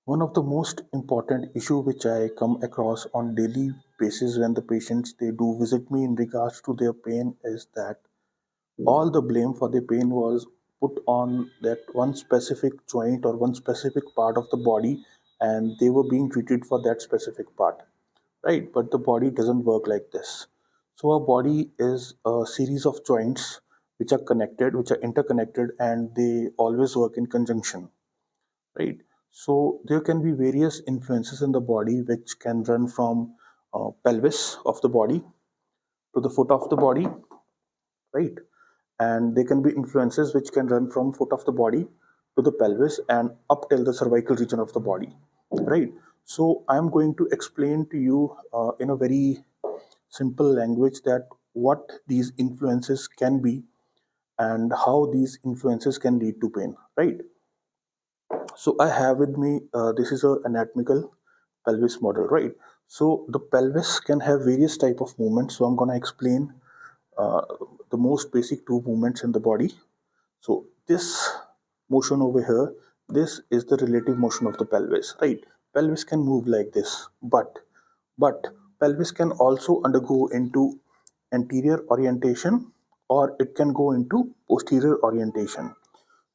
One of the most important issue which I come across on daily basis when the patients they do visit me in regards to their pain is that all the blame for the pain was put on that one specific joint or one specific part of the body, and they were being treated for that specific part, right? But the body doesn't work like this. So our body is a series of joints which are connected, which are interconnected, and they always work in conjunction, right? So there can be various influences in the body which can run from pelvis of the body to the foot of the body, right? And there can be influences which can run from foot of the body to the pelvis and up till the cervical region of the body, right? So I'm going to explain to you in a very simple language that what these influences can be and how these influences can lead to pain, right? So I have with me, this is a anatomical pelvis model, right? So the pelvis can have various type of movements, so I'm going to explain uh, the most basic two movements in the body. So this motion over here, this is the relative motion of the pelvis, right? Pelvis can move like this, but pelvis can also undergo into anterior orientation, or it can go into posterior orientation.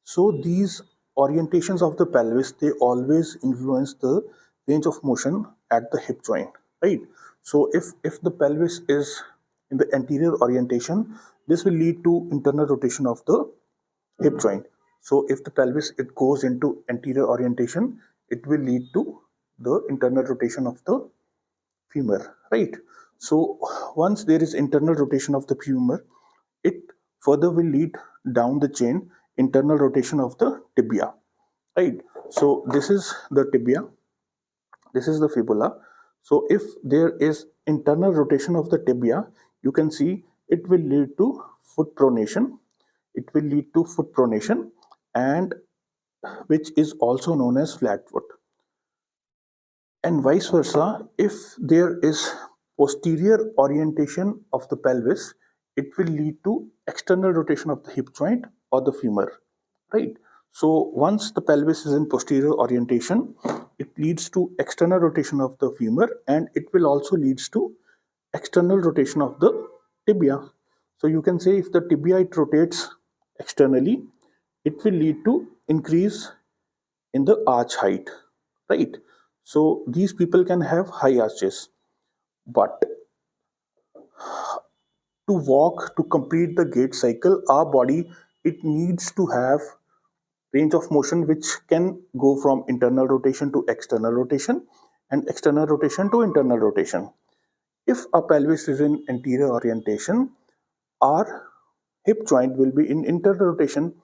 So these orientations of the pelvis, they always influence the range of motion at the hip joint, right? So if the pelvis is in the anterior orientation, this will lead to internal rotation of the hip joint. So if the pelvis it goes into anterior orientation, it will lead to the internal rotation of the femur, right? So once there is internal rotation of the femur, it further will lead down the chain internal rotation of the tibia, right? So this is the tibia, this is the fibula. So if there is internal rotation of the tibia, you can see it will lead to foot pronation. It will lead to foot pronation, and which is also known as flat foot. And vice versa, if there is posterior orientation of the pelvis, it will lead to external rotation of the hip joint or the femur, right? So once the pelvis is in posterior orientation, it leads to external rotation of the femur, and it will also leads to external rotation of the tibia. So you can say if the tibia it rotates externally, it will lead to increase in the arch height, right? So these people can have high arches, but to walk to complete the gait cycle, our body it needs to have range of motion which can go from internal rotation to external rotation and external rotation to internal rotation. If a pelvis is in anterior orientation, our hip joint will be in internal rotation,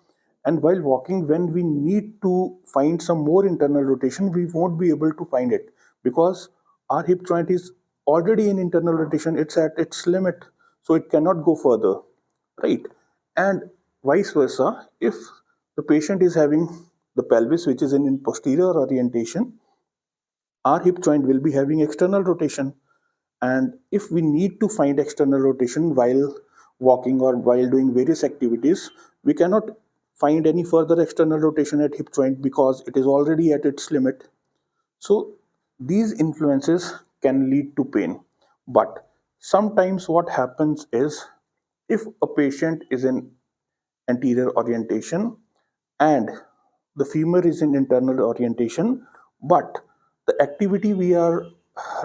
and while walking, when we need to find some more internal rotation, we won't be able to find it because our hip joint is already in internal rotation, it's at its limit, so it cannot go further, right? And vice versa, if the patient is having the pelvis which is in posterior orientation, our hip joint will be having external rotation, and if we need to find external rotation while walking or while doing various activities, we cannot find any further external rotation at hip joint because it is already at its limit. So these influences can lead to pain. But sometimes what happens is, if a patient is in anterior orientation and the femur is in internal orientation, but the activity we are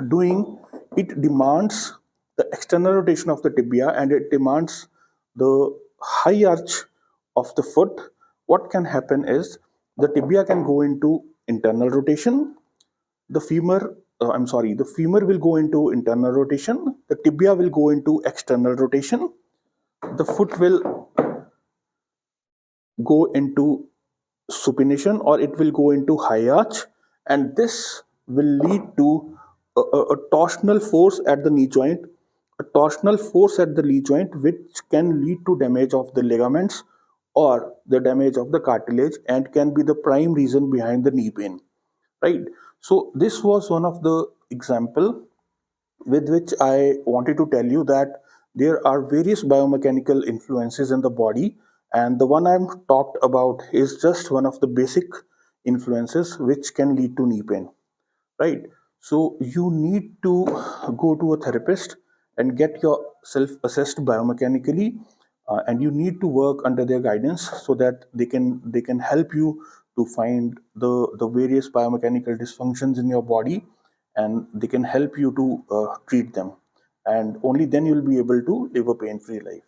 doing, it demands the external rotation of the tibia and it demands the high arch of the foot. What can happen is the tibia can go into internal rotation, the femur the femur will go into internal rotation, the tibia will go into external rotation, the foot will go into supination or it will go into high arch, and this will lead to a torsional force at the knee joint, a torsional force at the knee joint which can lead to damage of the ligaments or the damage of the cartilage and can be the prime reason behind the knee pain, right? So this was one of the example with which I wanted to tell you that there are various biomechanical influences in the body, and the one I'm talked about is just one of the basic influences which can lead to knee pain, right? So you need to go to a therapist and get yourself assessed biomechanically, and you need to work under their guidance so that they can help you to find the various biomechanical dysfunctions in your body, and they can help you to treat them, and only then you'll be able to live a pain-free life.